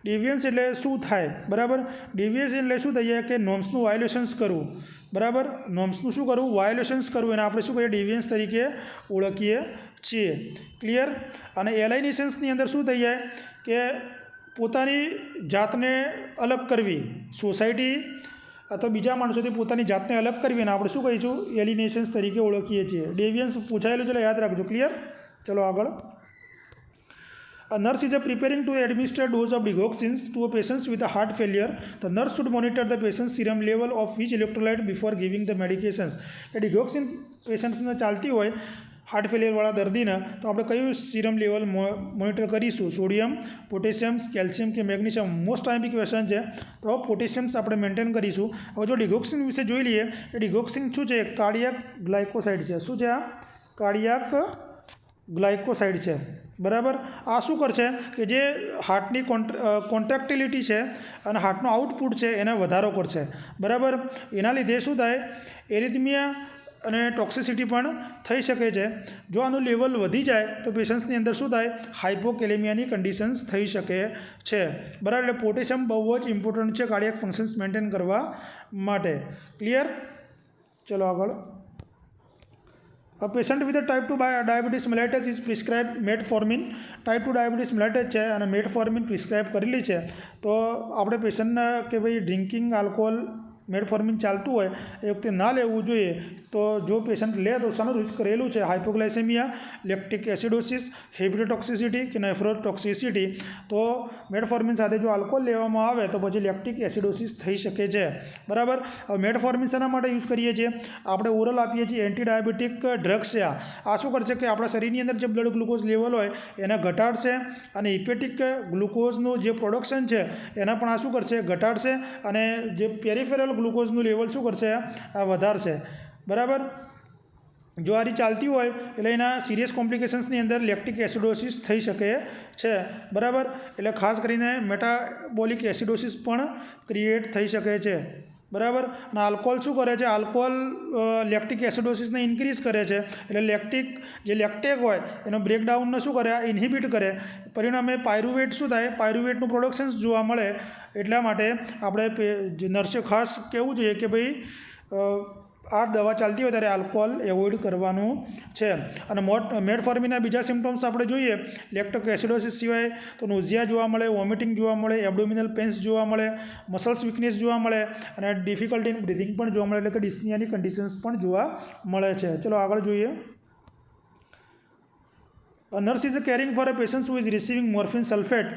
ડેવિયન્સ એટલે શું થાય? બરાબર, ડેવિયન્સ એટલે શું થઈ જાય? કે નોર્મ્સનું વાયોલેશન્સ કરવું. બરાબર, નોર્મ્સનું શું કરવું? વાયોલેશન્સ કરવું. એને આપણે શું કહીએ? ડેવિયન્સ તરીકે ઓળખીએ છીએ. ક્લિયર? અને એલાઇનેશન્સની અંદર શું થઈ જાય? કે પોતાની જાતને અલગ કરવી, સોસાયટી અથવા બીજા માણસોથી પોતાની જાતને અલગ કરવી, અને આપણે શું કહીશું? એલિનેશન્સ તરીકે ઓળખીએ છીએ. ડેવિયન્સ પૂછાયેલું છે, યાદ રાખજો. ક્લિયર? ચલો આગળ. A nurse is preparing to administer dose of digoxin to a patient with a heart failure. The nurse should monitor the patient's serum level of each electrolyte before giving the medications. કે ડિગોક્સિન પેશન્ટ્સને ચાલતી હોય heart ફેલિયરવાળા દર્દીને તો આપણે કયું serum level monitor કરીશું? Sodium, potassium, calcium કે magnesium? Most આઈમ્પી question છે, તો પોટેશિયમ્સ આપણે મેન્ટેન કરીશું. હવે જો ડિગોક્સિન વિશે જોઈ લઈએ કે ડિગોક્સિન શું છે? કાર્ડિયાક ગ્લાયકોસાઇડ છે. શું છે આ? કાર્ડિયાક ગ્લાયકોસાઇડ છે. બરાબર. આ શું કરશે કે જે હાર્ટની કોન્ટ્રાક્ટિલિટી છે અને હાર્ટનો આઉટપુટ છે એને વધારો કરશે. બરાબર. એના લીધે શું થાય? એરિથમિયા અને ટોક્સિસિટી પણ થઈ શકે છે. જો આનું લેવલ વધી જાય તો પેશન્ટ્સની અંદર શું થાય? હાઇપોકેલેમિયાની કન્ડિશન્સ થઈ શકે છે. બરાબર. એટલે પોટેશિયમ બહુ જ ઇમ્પોર્ટન્ટ છે કાર્ડિયાક ફંક્શન્સ મેન્ટેન કરવા માટે. ક્લિયર? ચલો આગળ. A patient with a type 2 diabetes mellitus is prescribed metformin. Type 2 diabetes mellitus છે અને મેટફોર્મિન પ્રિસ્ક્રાઇબ કરેલી છે. તો આપણે પેશન્ટને કે ભાઈ ડ્રિંકિંગ આલ્કોહોલ મેટફોર્મિન ચાલતું હોય એ વખતે ના લેવું જોઈએ. તો જો પેશન્ટ લે તો શાનું રિસ્ક રહેલું છે? હાઇપોગ્લાયસેમિયા, લેક્ટિક એસિડોસિસ, હેપેટોટોક્સિસિટી કે નેફ્રોટોક્સિસિટી. તો મેટફોર્મિન સાથે જો આલ્કોહોલ લેવામાં આવે તો પછી લેક્ટિક એસિડોસિસ થઈ શકે છે. બરાબર. હવે મેટફોર્મિન શેના માટે યુઝ કરીએ છીએ? આપણે ઓરલ આપીએ છીએ એન્ટી ડાયાબિટીક ડ્રગ્સ છે. આ શું કરશે કે આપણા શરીરની અંદર જે બ્લડ ગ્લુકોઝ લેવલ હોય એને ઘટાડશે અને હિપેટિક ગ્લુકોઝનું જે પ્રોડક્શન છે એના પણ આ શું કરશે? ઘટાડશે અને જે પેરિફેરલ ગ્લુકોઝનું લેવલ શું કરશે? આ વધારશે. બરાબર. જો આ રીતે ચાલતી હોય એટલે એના સિરિયસ કોમ્પ્લિકેશન્સની અંદર લેક્ટિક એસિડોસિસ થઈ શકે છે. બરાબર. એટલે ખાસ કરીને મેટાબોલિક એસિડોસિસ પણ ક્રિએટ થઈ શકે છે. બરાબર. અને આલ્કોહોલ શું કરે છે? આલ્કોહોલ લેક્ટિક એસિડોસિસને ઇન્ક્રીઝ કરે છે. એટલે જે લેક્ટેક હોય એનો બ્રેકડાઉનને શું કરે? ઇન્હિબિટ કરે. પરિણામે પાયરુવેટ શું થાય? પાયરુવેટનું પ્રોડક્શન્સ જોવા મળે. એટલા માટે આપણે નર્સે ખાસ કહેવું જોઈએ કે ભાઈ આ દવા ચાલતી હોય ત્યારે આલ્કોહોલ એવોઇડ કરવાનું છે. અને મેટફોર્મિનના બીજા સિમ્ટમ્સ આપણે જોઈએ લેક્ટિક એસિડોસિસ સિવાય તો નોઝિયા જોવા મળે, વોમિટિંગ જોવા મળે, એબ્ડોમિનલ પેન્સ જોવા મળે, મસલ્સ વીકનેસ જોવા મળે અને ડિફિકલ્ટી ઇન બ્રીથિંગ પણ જોવા મળે. એટલે કે ડિસ્નિયાની કન્ડિશન્સ પણ જોવા મળે છે. ચલો આગળ જોઈએ. A nurse is caring for a patient who is receiving morphine sulfate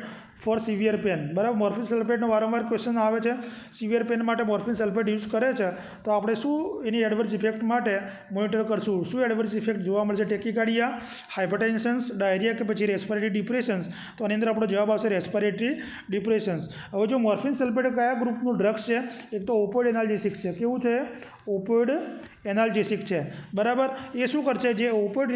for severe pain. બરાબર. મોર્ફિન સલ્ફેટનો વારંવાર ક્વેશ્ચન આવે છે. સિવિયર પેન માટે મોર્ફિન સલ્ફેટ યુઝ કરે છે તો આપણે શું એની એડવર્સ ઇફેક્ટ માટે મોનિટર કરશું? શું એડવર્સ ઇફેક્ટ જોવા મળશે? ટેકિકાર્ડિયા, હાઇપરટેન્શન્સ, ડાયરિયા કે પછી રેસ્પિરેટરી ડિપ્રેશન્સ? તો આની અંદર આપણો જવાબ આવશે રેસ્પિરેટરી ડિપ્રેશન્સ. હવે જો મોર્ફિન સલ્ફેટ કયા ગ્રુપનું ડ્રગ્સ છે? એક તો ઓપોઇડ એનાલ્જેસિક છે. કેવું છે? ઓપોઇડ એનાલ્જેસિક છે. બરાબર. એ શું કરશે? જે ઓપોઇડ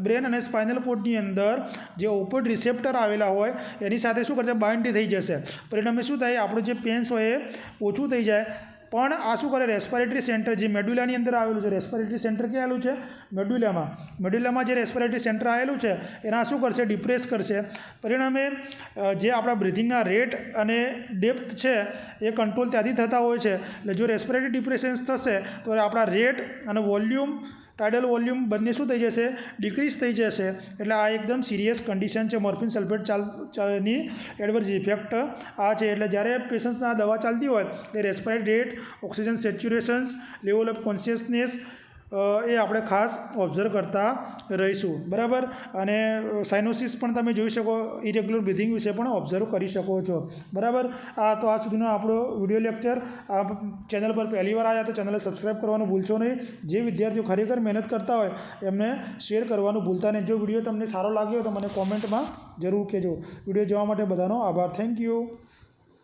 બ્રેન અને સ્પાઇનલ કોર્ડની અંદર જે ઓપોઇડ રિસેપ્ટર આવેલા હોય એની સાથે શું કરશે? બાઇન્ડ થઈ જશે. પરિણામે શું થાય? આપણું જે પેન્સ હોય એ ઓછું થઈ જાય. પણ આ શું કરે? રેસ્પિરેટરી સેન્ટર જે મેડ્યુલાની અંદર આવેલું છે, રેસ્પિરેટરી સેન્ટર ક્યાં આવેલું છે? મેડ્યુલામાં જે રેસ્પિરેટરી સેન્ટર આવેલું છે એના શું કરશે? ડિપ્રેસ કરશે. પરિણામે જે આપણા બ્રિથિંગના રેટ અને ડેપ્થ છે એ કંટ્રોલ ત્યાંથી થતા હોય છે. એટલે જો રેસ્પિરેટરી ડિપ્રેશન્સ થશે તો આપણા રેટ અને વોલ્યુમ, ટાઇડલ વોલ્યુમ બંને શું થઈ જશે? ડિક્રીઝ થઈ જશે. એટલે આ એકદમ સિરિયસ કન્ડિશન છે. મોર્ફિન સલ્ફેટની એડવર્સ ઇફેક્ટ આ છે. એટલે જ્યારે પેશન્ટ્સને આ દવા ચાલતી હોય એટલે respiratory rate, oxygen saturations, level of consciousness એ આપણે ખાસ ઓબ્ઝર્વ કરતા રહીશું. બરાબર. અને સાઇનોસિસ પણ તમે જોઈ શકો, ઇરેગ્યુલર બ્રિથિંગ વિશે પણ ઓબ્ઝર્વ કરી શકો છો. બરાબર. તો આ સુધીનો આપણો વિડીયો લેક્ચર. આ ચેનલ પર પહેલી વાર આવ્યા તો ચેનલને સબસ્ક્રાઈબ કરવાનું ભૂલશો નહીં. જે વિદ્યાર્થીઓ ખરેખર મહેનત કરતા હોય એમને શેર કરવાનું ભૂલતા નહીં. જો વિડીયો તમને સારો લાગ્યો તો મને કોમેન્ટમાં જરૂર કહેજો. વિડીયો જોવા માટે બધાનો આભાર. Thank you.